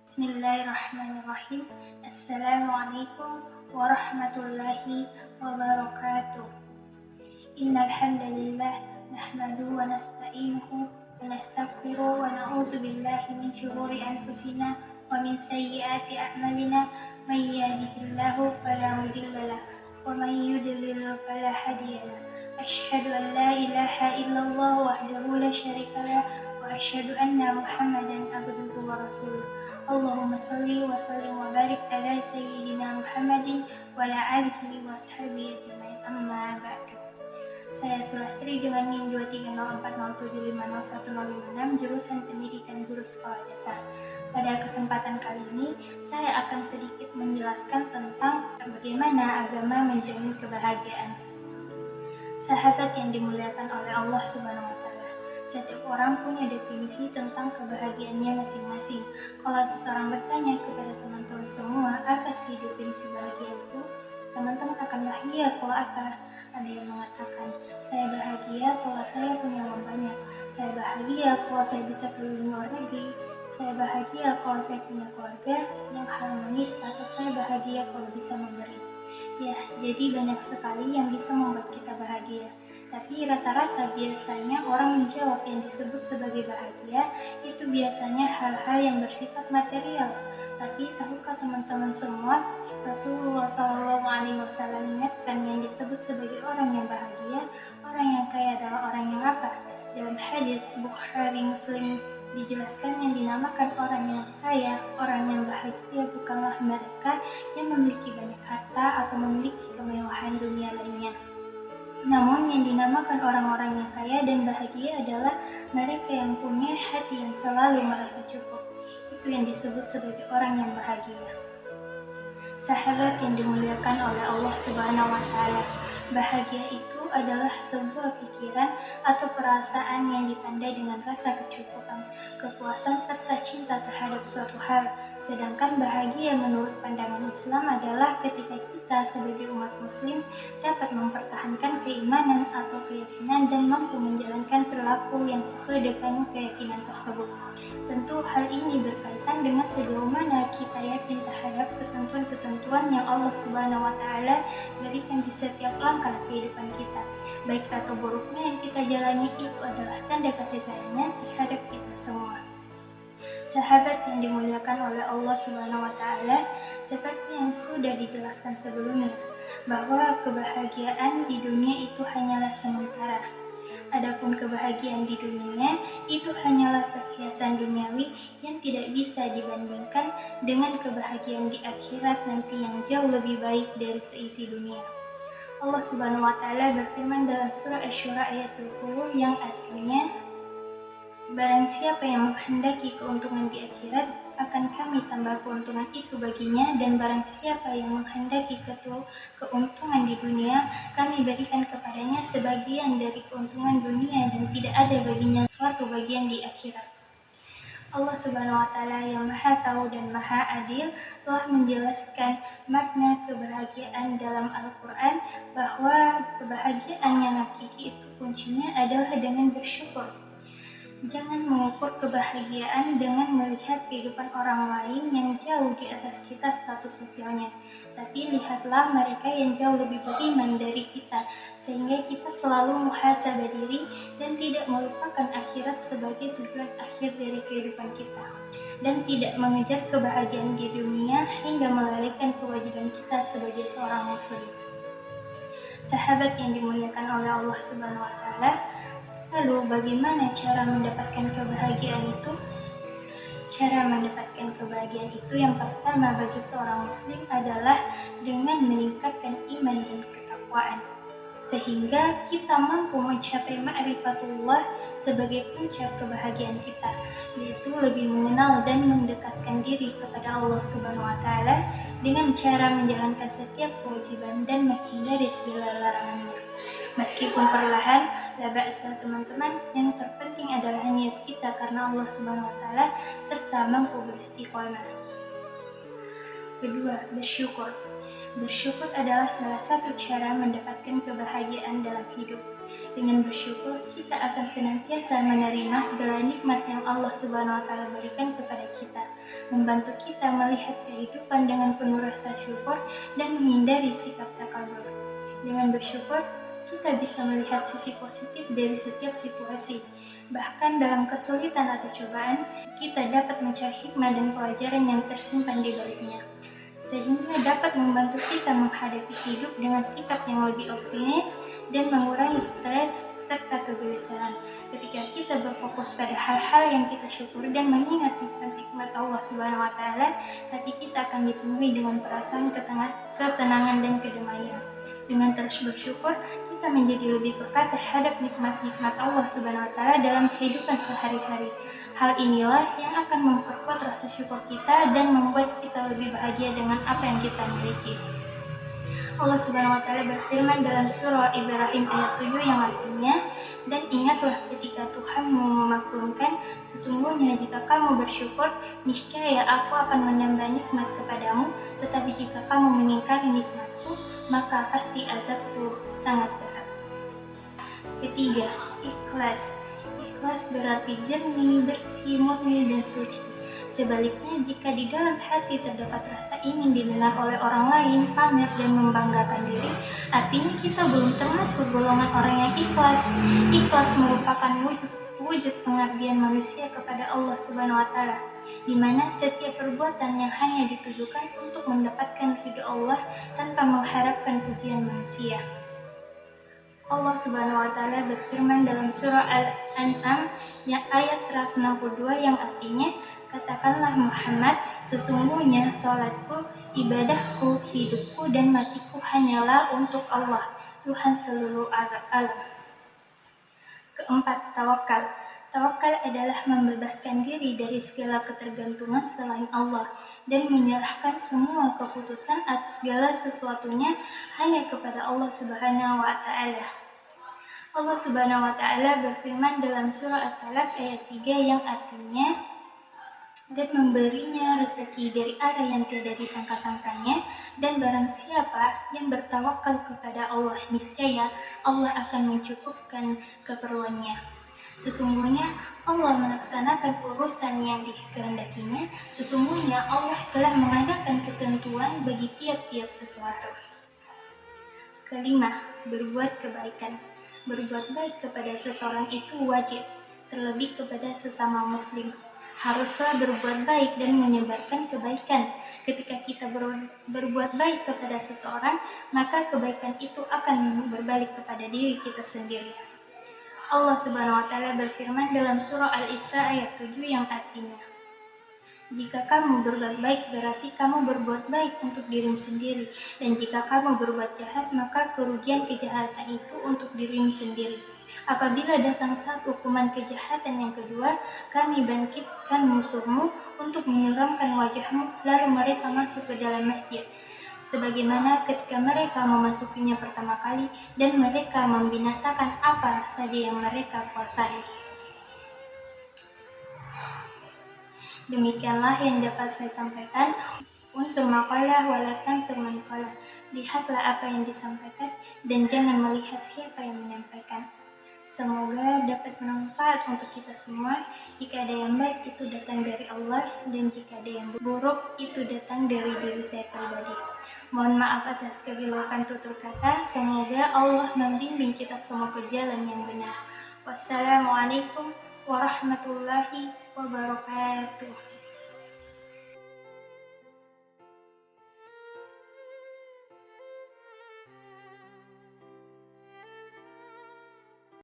Bismillahirrahmanirrahim. Assalamualaikum warahmatullahi wabarakatuh. Innal hamdalillah nahmaduhu wa nasta'inuhu wa nastaghfiruh wa na'udzu billahi min syururi anfusina wa min sayyiati a'malina. May yahdihillahu fala mudilla lahu wa may yudlil fala hadiya lahu. Asyhadu an la ilaha illallah wahdahu la syarika lahu wa asyhadu anna Muhammadan abduhu wa rasuluh. Allahumma shalli wa sallim wa barik ala sayyidina Muhammadin wa ala alihi wa sahbihi ajmain. Amma ba'du. Saya Sulastri dengan NIM 23040750156 jurusan Pendidikan Guru Sekolah Dasar. Pada kesempatan kali ini, saya akan sedikit menjelaskan tentang bagaimana agama menjamin kebahagiaan. Sahabat yang dimuliakan oleh Allah Subhanahu wa Ta'ala, setiap orang punya definisi tentang kebahagiaannya masing-masing. Kalau seseorang bertanya kepada teman-teman semua, apa sih definisi bahagia itu? Teman-teman akan bahagia kalau apa? Ada yang mengatakan, saya bahagia kalau saya punya uang banyak. Saya bahagia kalau saya bisa keliling luar negeri. Saya bahagia kalau saya punya keluarga yang harmonis, atau saya bahagia kalau bisa memberi. Ya, jadi banyak sekali yang bisa membuat kita bahagia. Tapi rata-rata biasanya orang menjawab yang disebut sebagai bahagia itu biasanya hal-hal yang bersifat material. Tapi tahukah teman-teman semua, Rasulullah SAW mengingatkan yang disebut sebagai orang yang bahagia, orang yang kaya adalah orang yang apa? Dalam hadis Bukhari Muslim dijelaskan yang dinamakan orang yang kaya, orang yang bahagia bukanlah mereka yang memiliki banyak harta atau memiliki kemewahan dunia lainnya. Namun yang dinamakan orang-orang yang kaya dan bahagia adalah mereka yang punya hati yang selalu merasa cukup. Itu yang disebut sebagai orang yang bahagia. Sahabat yang dimuliakan oleh Allah Subhanahu wa Ta'ala, bahagia itu adalah sebuah pikiran atau perasaan yang ditandai dengan rasa kecukupan, kepuasan serta cinta terhadap suatu hal. Sedangkan bahagia menurut pandangan Islam adalah ketika kita sebagai umat muslim dapat mempertahankan keimanan atau keyakinan dan mampu menjalankan perilaku yang sesuai dengan keyakinan tersebut. Tentu hal ini berkaitan dengan sejauh mana kita yakin terhadap ketentuan-ketentuan yang Allah Subhanahu wa Ta'ala berikan di setiap langkah kehidupan kita. Baik atau buruknya yang kita jalani itu adalah tanda kasih sayangnya terhadap kita semua. Sahabat yang dimuliakan oleh Allah Subhanahu wa Ta'ala, seperti yang sudah dijelaskan sebelumnya, bahwa kebahagiaan di dunia itu hanyalah sementara. Adapun kebahagiaan di dunia itu hanyalah perhiasan duniawi yang tidak bisa dibandingkan dengan kebahagiaan di akhirat nanti yang jauh lebih baik dari seisi dunia. Allah Subhanahu wa Ta'ala berfirman dalam surah Asy-Syura ayat 20 yang artinya, barang siapa yang menghendaki keuntungan di akhirat, akan kami tambah keuntungan itu baginya, dan barang siapa yang menghendaki keuntungan di dunia, kami berikan kepadanya sebagian dari keuntungan dunia dan tidak ada baginya suatu bagian di akhirat. Allah Subhanahu wa Ta'ala yang Maha Tahu dan Maha Adil telah menjelaskan makna kebahagiaan dalam Al-Quran, bahwa kebahagiaan yang hakiki itu kuncinya adalah dengan bersyukur. Jangan mengukur kebahagiaan dengan melihat kehidupan orang lain yang jauh di atas kita status sosialnya, tapi lihatlah mereka yang jauh lebih beriman dari kita, sehingga kita selalu muhasabah diri dan tidak melupakan akhirat sebagai tujuan akhir dari kehidupan kita, dan tidak mengejar kebahagiaan di dunia hingga melalaikan kewajiban kita sebagai seorang muslim. Sahabat yang dimuliakan oleh Allah Subhanahu wa Ta'ala, lalu bagaimana cara mendapatkan kebahagiaan itu? Cara mendapatkan kebahagiaan itu yang pertama bagi seorang muslim adalah dengan meningkatkan iman dan ketakwaan, sehingga kita mampu mencapai ma'rifatullah sebagai puncak kebahagiaan kita, yaitu lebih mengenal dan mendekatkan diri kepada Allah Subhanahu wa Ta'ala dengan cara menjalankan setiap kewajiban dan menghindari segala larangannya. Meskipun perlahan, la ba'sa teman-teman, yang terpenting adalah niat kita karena Allah Subhanahu wa Ta'ala serta mampu beristiqomah. Kedua, bersyukur. Bersyukur adalah salah satu cara mendapatkan kebahagiaan dalam hidup. Dengan bersyukur, kita akan senantiasa menerima segala nikmat yang Allah Subhanahu wa Ta'ala berikan kepada kita, membantu kita melihat kehidupan dengan penuh rasa syukur dan menghindari sikap takabur. Dengan bersyukur, kita bisa melihat sisi positif dari setiap situasi. Bahkan dalam kesulitan atau cobaan, kita dapat mencari hikmah dan pelajaran yang tersimpan di baliknya, sehingga dapat membantu kita menghadapi hidup dengan sikap yang lebih optimis dan mengurangi stres serta kegelisahan. Ketika kita berfokus pada hal-hal yang kita syukuri dan mengingat nikmat Allah Subhanahu wa Ta'ala, hati kita akan dipenuhi dengan perasaan ketenangan dan kedamaian. Dengan terus bersyukur, kita menjadi lebih peka terhadap nikmat-nikmat Allah Subhanahu wa Ta'ala dalam kehidupan sehari-hari. Hal inilah yang akan memperkuat rasa syukur kita dan membuat kita lebih bahagia dengan apa yang kita miliki. Allah Subhanahu wa Ta'ala berfirman dalam surah Ibrahim ayat 7 yang artinya, dan ingatlah ketika Tuhan memaklumkan, sesungguhnya jika kamu bersyukur, niscaya aku akan menambah nikmat kepadamu, tetapi jika kamu mengingkari nikmatku, maka pasti azabku sangat berat. Ketiga, ikhlas. Ikhlas berarti jernih, bersih, murni, dan suci. Sebaliknya, jika di dalam hati terdapat rasa ingin didengar oleh orang lain, pamer, dan membanggakan diri, artinya kita belum termasuk golongan orang yang ikhlas. Ikhlas merupakan wujud pengabdian manusia kepada Allah Subhanahu wa Ta'ala, di mana setiap perbuatan yang hanya ditujukan untuk mendapatkan ridho Allah tanpa mengharapkan pujian manusia. Allah Subhanahu wa Ta'ala berfirman dalam surah Al-An'am yang ayat 162 yang artinya, katakanlah Muhammad, sesungguhnya sholatku, ibadahku, hidupku, dan matiku hanyalah untuk Allah, Tuhan seluruh alam. Keempat, tawakal. Tawakal adalah membebaskan diri dari segala ketergantungan selain Allah dan menyerahkan semua keputusan atas segala sesuatunya hanya kepada Allah Subhanahu wa Ta'ala. Allah Subhanahu wa Ta'ala berfirman dalam surah At-Talaq ayat 3 yang artinya, dan memberinya rezeki dari arah yang tidak disangka-sangkanya, dan barang siapa yang bertawakal kepada Allah, niscaya Allah akan mencukupkan keperluannya. Sesungguhnya Allah melaksanakan urusan yang dikehendakinya, sesungguhnya Allah telah mengadakan ketentuan bagi tiap-tiap sesuatu. Kelima, berbuat kebaikan. Berbuat baik kepada seseorang itu wajib, terlebih kepada sesama muslim. Haruslah berbuat baik dan menyebarkan kebaikan. Ketika kita berbuat baik kepada seseorang, maka kebaikan itu akan berbalik kepada diri kita sendiri. Allah Subhanahu wa Ta'ala berfirman dalam surah Al-Isra ayat 7 yang artinya, jika kamu berbuat baik, berarti kamu berbuat baik untuk dirimu sendiri. Dan jika kamu berbuat jahat, maka kerugian kejahatan itu untuk dirimu sendiri. Apabila datang saat hukuman kejahatan yang kedua, kami bangkitkan musuhmu untuk menyeramkan wajahmu, lalu mereka masuk ke dalam masjid, sebagaimana ketika mereka memasukinya pertama kali, dan mereka membinasakan apa saja yang mereka kuasai. Demikianlah yang dapat saya sampaikan. Unsur maqalah walatan surman qalah. Lihatlah apa yang disampaikan dan jangan melihat siapa yang menyampaikan. Semoga dapat bermanfaat untuk kita semua. Jika ada yang baik itu datang dari Allah, dan jika ada yang buruk itu datang dari diri saya pribadi. Mohon maaf atas kegelisahan tutur kata. Semoga Allah membimbing kita semua ke jalan yang benar. Wassalamualaikum warahmatullahi wabarakatuh.